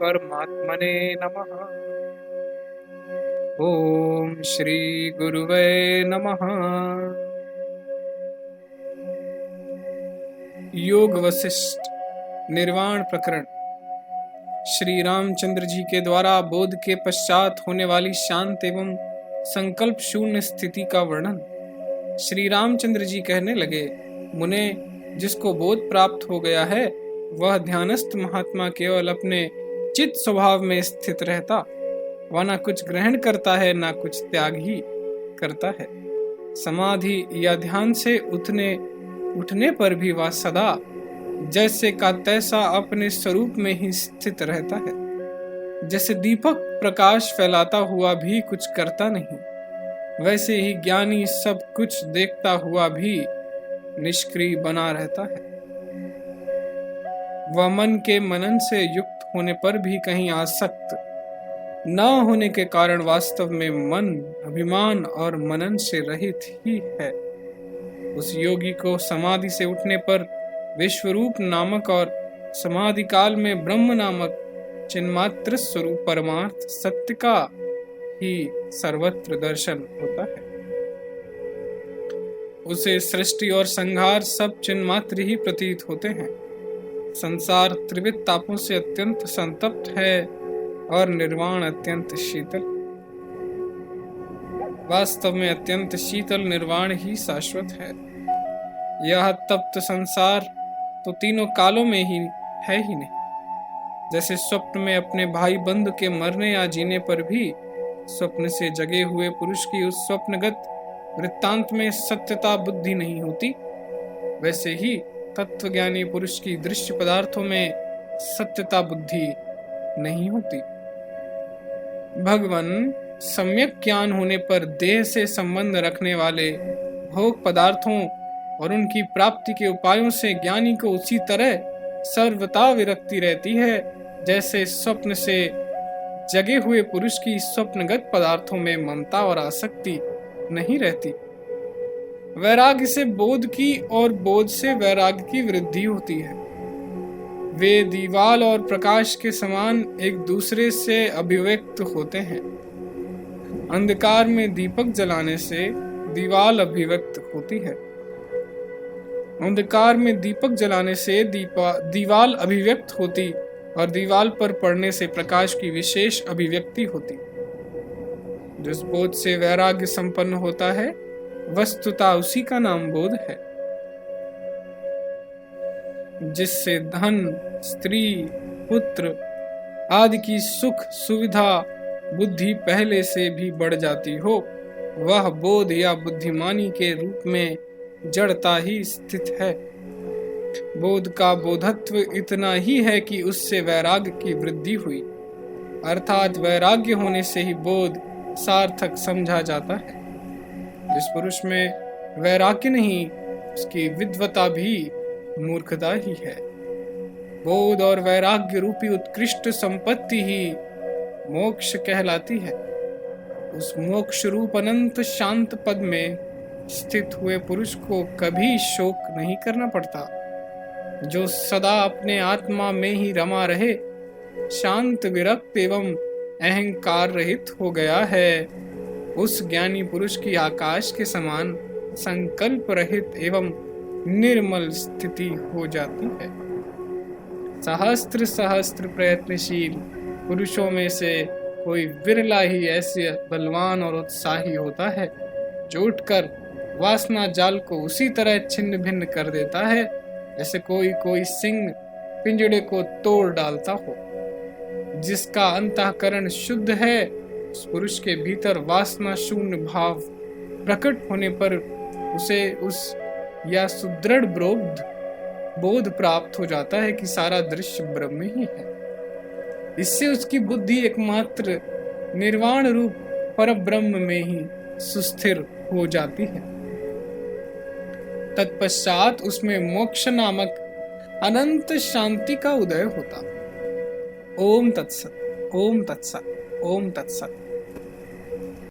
परमात्मने नमः। ओम श्री गुरुवे नमः। योग वशिष्ठ निर्वाण प्रकरण। श्री रामचंद्र जी के द्वारा बोध के पश्चात होने वाली शांत एवं संकल्प शून्य स्थिति का वर्णन। श्री रामचंद्र जी कहने लगे, मुने, जिसको बोध प्राप्त हो गया है वह ध्यानस्थ महात्मा केवल अपने चित स्वभाव में स्थित रहता, वह न कुछ ग्रहण करता है न कुछ त्याग ही करता है। समाधि या ध्यान से उठने पर भी वह सदा जैसे का तैसा अपने स्वरूप में ही स्थित रहता है। जैसे दीपक प्रकाश फैलाता हुआ भी कुछ करता नहीं, वैसे ही ज्ञानी सब कुछ देखता हुआ भी निष्क्रिय बना रहता है। वह मन के मनन से युक्त होने पर भी कहीं आसक्त न होने के कारण वास्तव में मन, अभिमान और मनन से रहित ही है। उस योगी को समाधि से उठने पर विश्वरूप नामक और समाधि काल में ब्रह्म नामक चिन्मात्र स्वरूप परमार्थ सत्य का ही सर्वत्र दर्शन होता है। उसे सृष्टि और संहार सब चिन्मात्र ही प्रतीत होते हैं। संसार त्रिविध तापों से अत्यंत संतप्त है और निर्वाण अत्यंत शीतल। वास्तव में अत्यंत शीतल निर्वाण ही शाश्वत है। यह तप्त संसार तो तीनों कालों में ही है ही नहीं। जैसे स्वप्न में अपने भाई बंधु के मरने या जीने पर भी स्वप्न से जगे हुए पुरुष की उस स्वप्नगत वृत्तांत में सत्यता बुद्धि नहीं होती, वैसे ही तत्वज्ञानी पुरुष की दृश्य पदार्थों में सत्यता बुद्धि नहीं होती। भगवान सम्यक ज्ञान होने पर देह से संबंध रखने वाले भोग पदार्थों और उनकी प्राप्ति के उपायों से ज्ञानी को उसी तरह सर्वथा विरक्ति रहती है जैसे स्वप्न से जगे हुए पुरुष की स्वप्नगत पदार्थों में ममता और आसक्ति नहीं रहती। वैराग्य से बोध की और बोध से वैराग्य की वृद्धि होती है। वे दीवाल और प्रकाश के समान एक दूसरे से अभिव्यक्त होते हैं। अंधकार में दीपक जलाने से दीवाल अभिव्यक्त होती है। अंधकार में दीपक जलाने से दीवाल अभिव्यक्त होती और दीवाल पर पड़ने से प्रकाश की विशेष अभिव्यक्ति होती। जिस बोध से वैराग्य संपन्न होता है वस्तुतः उसी का नाम बोध है। जिससे धन, स्त्री, पुत्र आदि की सुख सुविधा बुद्धि पहले से भी बढ़ जाती हो, वह बोध या बुद्धिमानी के रूप में जड़ता ही स्थित है। बोध का बोधत्व इतना ही है कि उससे वैराग्य की वृद्धि हुई, अर्थात वैराग्य होने से ही बोध सार्थक समझा जाता है। जिस पुरुष में वैराग्य नहीं, उसकी विद्वता भी मूर्खता ही है। बोध और वैराग्य रूपी उत्कृष्ट संपत्ति ही मोक्ष कहलाती है। उस मोक्ष रूप अनंत शांत पद में स्थित हुए पुरुष को कभी शोक नहीं करना पड़ता। जो सदा अपने आत्मा में ही रमा रहे, शांत विरक्त एवं अहंकार रहित हो गया है, उस ज्ञानी पुरुष की आकाश के समान संकल्प रहित एवं निर्मल स्थिति हो जाती है। सहस्त्र सहस्त्र प्रयत्नशील पुरुषों में से कोई विरला ही ऐसे बलवान और उत्साही होता है जो उठकर वासना जाल को उसी तरह छिन्न भिन्न कर देता है जैसे कोई सिंह पिंजड़े को तोड़ डालता हो। जिसका अंतःकरण शुद्ध है, उस पुरुष के भीतर वासना शून्य भाव प्रकट होने पर उसे उस या सुदृढ़ बोध प्राप्त हो जाता है कि सारा दृश्य ब्रह्म ही है। इससे उसकी बुद्धि एकमात्र निर्वाण रूप पर ब्रह्म में ही सुस्थिर हो जाती है। तत्पश्चात उसमें मोक्ष नामक अनंत शांति का उदय होता। ओम तत्सत, ओम तत्सत, ओम तत्सत।